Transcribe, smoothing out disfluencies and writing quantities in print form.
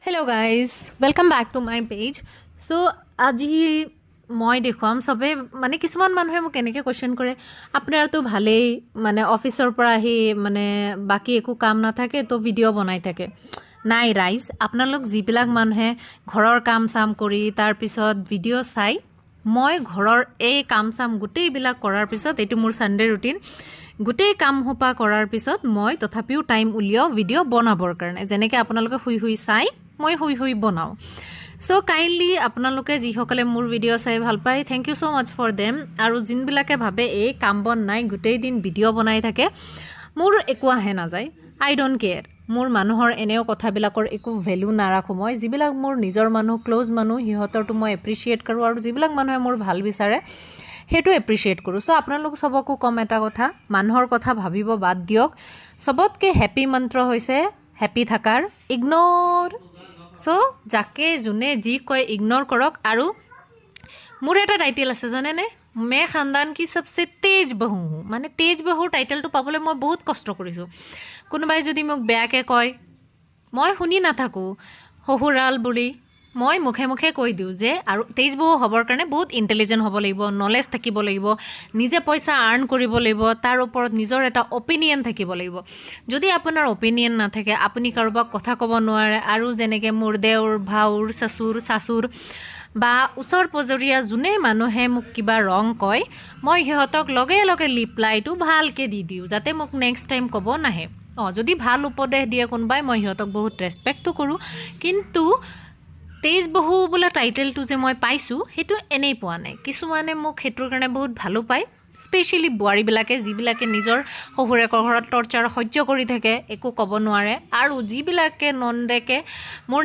Hello guys, welcome back to my page. So আজি মই দেখুৱাম সবে মানে কিছুমান মানুহে মোক এনেকৈ কোৱেশ্চন কৰে আপোনাৰতো ভালেই মানে অফিচৰ পৰা আহি মানে বাকি একো কাম নাথাকে তো ভিডিঅ' বনাই থাকে নাই ৰাইজ আপোনালোক যিবিলাক মানুহে ঘৰৰ কাম চাম কৰি তাৰ পিছত ভিডিঅ' চাই মই ঘৰৰ এই কাম চাম গোটেইবিলাক কৰাৰ পিছত এইটো মোৰ সানডে ৰুটিন গোটেই কাম হোপা কৰাৰ পিছত মই তথাপিও টাইম উলিয়াও ভিডিঅ' বনাবৰ কাৰণে যেনেকৈ আপোনালোকে শুই শুই চাই মই শুই শুই বনাও সো কাইণ্ডলি আপোনালোকে যিসকলে মোৰ ভিডিঅ' চাই ভাল পায় thank you so much for them আৰু যিনবিলাকে ভাবে এই কাম বন নাই গোটেই দিন ভিডিঅ' বনাই থাকে মোৰ একো আহে নাযায় আই ডোণ্ট কেয়াৰ মোৰ মানুহৰ এনেও কথাবিলাকৰ একো ভেলু নাৰাখোঁ মই যিবিলাক মোৰ নিজৰ মানুহ ক্লোজ মানুহ সিহঁতৰটো মই এপ্ৰিচিয়েট কৰোঁ আৰু যিবিলাক মানুহে মোৰ ভাল বিচাৰে সেইটো এপ্ৰিচিয়েট কৰোঁ সো আপোনালোক সবকো কম এটা কথা মানুহৰ কথা ভাবিব বাদ দিয়ক সবতকৈ হেপী মন্ত্ৰ হৈছে হেপী থাকাৰ ইগনোৰ সো যাকে যোনে যি কয় ইগনোৰ কৰক আৰু মোৰ এটা টাইটেল আছে জানেনে मैं खानदान की सबसे तेज बहू हूँ মানে তেজ বহুৰ টাইটেলটো পাবলৈ মই বহুত কষ্ট কৰিছোঁ কোনোবাই যদি মোক বেয়াকৈ কয় মই শুনি নাথাকোঁ শহুৰাল বুলি মই মুখে মুখে কৈ দিওঁ যে আৰু তেজ বহু হ'বৰ কাৰণে বহুত ইণ্টেলিজেণ্ট হ'ব লাগিব নলেজ থাকিব লাগিব নিজে পইচা আৰ্ণ কৰিব লাগিব তাৰ ওপৰত নিজৰ এটা অপিনিয়ন থাকিব লাগিব যদি আপোনাৰ অপিনিয়ন নাথাকে আপুনি কাৰোবাক কথা ক'ব নোৱাৰে আৰু যেনেকৈ মোৰ দেউৰ ভাউৰ চাচুৰ বা ওচৰ পজৰীয়া যোনে মানুহে মোক কিবা ৰং কয় মই সিহঁতক লগে লগে ৰিপ্লাইটো ভালকৈ দি দিওঁ যাতে মোক নেক্সট টাইম ক'ব নাহে যদি ভাল উপদেশ দিয়ে কোনোবাই মই সিহঁতক বহুত ৰেছপেক্টো কৰোঁ কিন্তু তেজ বহু বোলা টাইটেলটো যে মই পাইছোঁ সেইটো এনেই পোৱা নাই কিছুমানে মোক সেইটোৰ কাৰণে বহুত ভালো পায় স্পেচিয়েলি বোৱাৰীবিলাকে যিবিলাকে নিজৰ শহুৰেকৰ ঘৰত টৰ্চাৰ সহ্য কৰি থাকে একো ক'ব নোৱাৰে আৰু যিবিলাকে নন্দেকে মোৰ